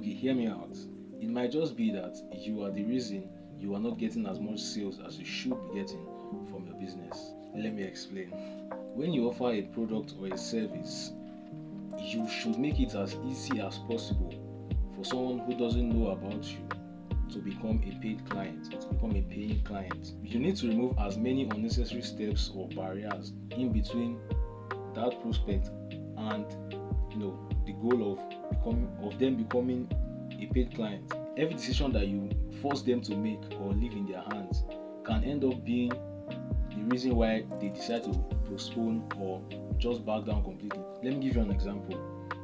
Okay, hear me out. It might just be that you are the reason you are not getting as much sales as you should be getting from your business. Let me explain. When you offer a product or a service, you should make it as easy as possible for someone who doesn't know about you to become a paid client, to become a paying client. You need to remove as many unnecessary steps or barriers in between that prospect and the goal of them becoming a paid client. Every decision that you force them to make or leave in their hands can end up being the reason why they decide to postpone or just back down completely. Let me give you an example.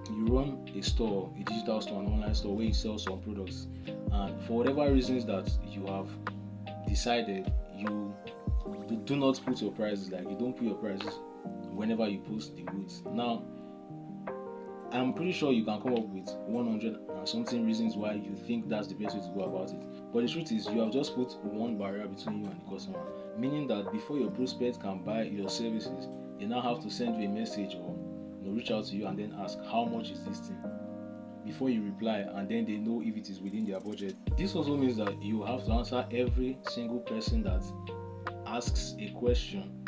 You run a store, a digital store, an online store where you sell some products, and for whatever reasons that you have decided, you do not put your prices, like you don't put your prices whenever you post the goods. Now, I'm pretty sure you can come up with 100 and something reasons why you think that's the best way to go about it. But the truth is, you have just put one barrier between you and the customer, meaning that before your prospect can buy your services, they now have to send you a message or reach out to you and then ask, how much is this thing? Before you reply, and then they know if it is within their budget. This also means that you have to answer every single person that asks a question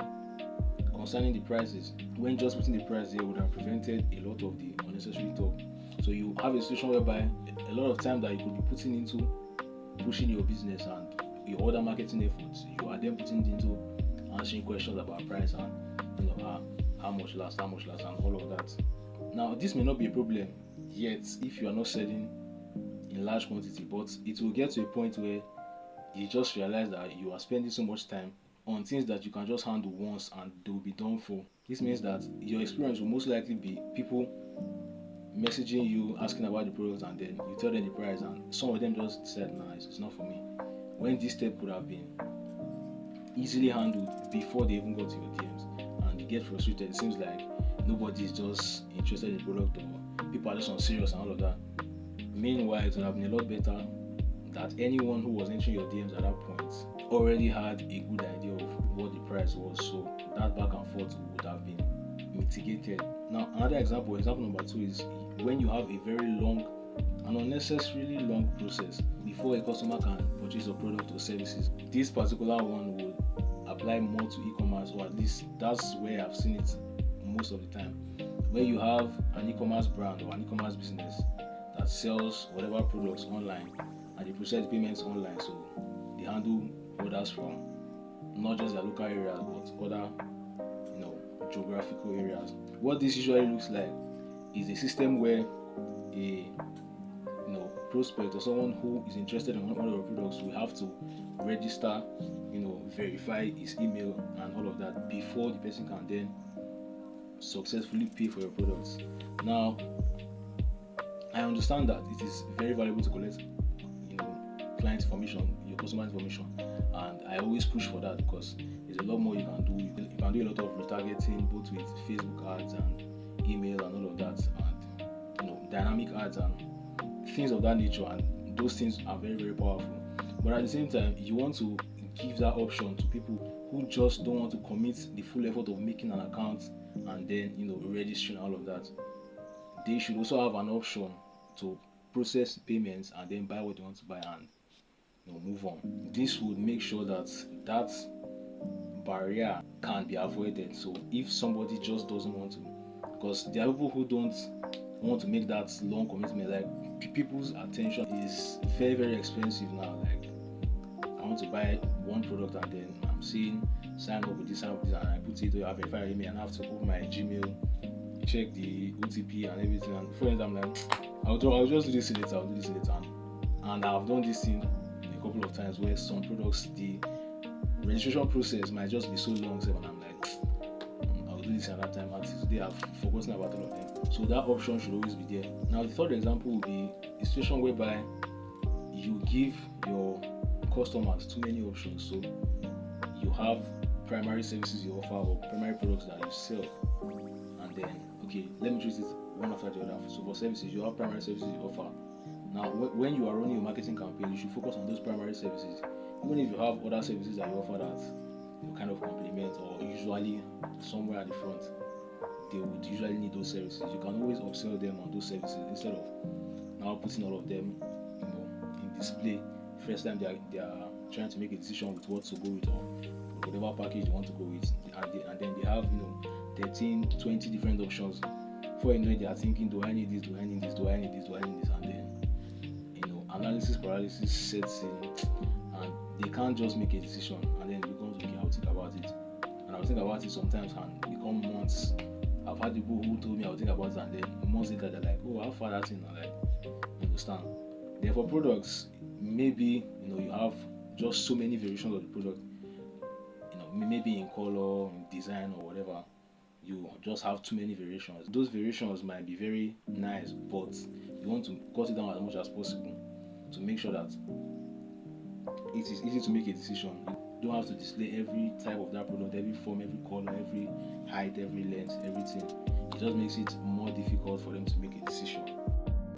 concerning the prices, when just putting the price there would have prevented a lot of the unnecessary talk. So you have a situation whereby a lot of time that you could be putting into pushing your business and your other marketing efforts, you are then putting into answering questions about price and how much last, and all of that. Now, this may not be a problem yet if you are not selling in large quantity, but it will get to a point where you just realize that you are spending so much time on things that you can just handle once and they will be done for. This means that your experience will most likely be people messaging you asking about the product, and then you tell them the price, and some of them just said, nah, it's not for me, when this step could have been easily handled before they even got to your DMs. And you get frustrated. It seems like nobody is just interested in the product, or people are just unserious and all of that. Meanwhile, it would have been a lot better that anyone who was entering your DMs at that point already had a good idea of what the price was, so that back and forth would have been mitigated. Now, another example number 2 is when you have a very long and unnecessarily long process before a customer can purchase your product or services. This particular one would apply more to e-commerce, or at least that's where I've seen it most of the time. Where you have an e-commerce brand or an e-commerce business that sells whatever products online, and they process payments online, so they handle orders from not just their local areas but other geographical areas. What this usually looks like is a system where a prospect or someone who is interested in one of the products will have to register, verify his email and all of that before the person can then successfully pay for your products. Now, I understand that it is very valuable to collect client information, your customer information, and I always push for that because there's a lot more you can do. You can do a lot of retargeting, both with Facebook ads and email and all of that, and dynamic ads and things of that nature, and those things are very, very powerful. But at the same time, you want to give that option to people who just don't want to commit the full effort of making an account and then registering all of that. They should also have an option to process payments and then buy what they want to buy and move on. This would make sure that that barrier can be avoided. So if somebody just doesn't want to, because there are people who don't want to make that long commitment, like people's attention is very, very expensive now. Like, I want to buy one product and then I'm seeing sign up with this, and I put it, I verify email, and I have to open my Gmail, check the OTP and everything, and before I'm like, I'll just do this later, and I've done this thing a couple of times where some products, the registration process might just be so long, and I'm like, I'll do this another time, until today I've forgotten about all of them. So that option should always be there. Now, the third example would be a situation whereby you give your customers too many options. So you have primary services you offer or primary products that you sell, and then let me treat it one after the other. So for services, you have primary services you offer. Now, when you are running your marketing campaign, you should focus on those primary services. Even if you have other services that you offer that you kind of complement, or usually somewhere at the front, they would usually need those services. You can always upsell them on those services instead of now putting all of them, in display. First time they are trying to make a decision with what to go with, or whatever package they want to go with, and then they have 13, 20 different options. Before you know it, they are thinking, do I need this? Do I need this? Do I need this? Do I need this? And then analysis paralysis sets in, and they can't just make a decision, and then it becomes, okay, I'll think about it, and I'll think about it sometimes and become months. I've had people who told me I'll think about it, and then months later they're like, oh, how far that thing? I'm like, you understand? Then for products, maybe you have just so many variations of the product, maybe in color, in design, or whatever. You just have too many variations. Those variations might be very nice, but you want to cut it down as much as possible to make sure that it is easy to make a decision. You don't have to display every type of that product, every form, every color, every height, every length, everything. It just makes it more difficult for them to make a decision.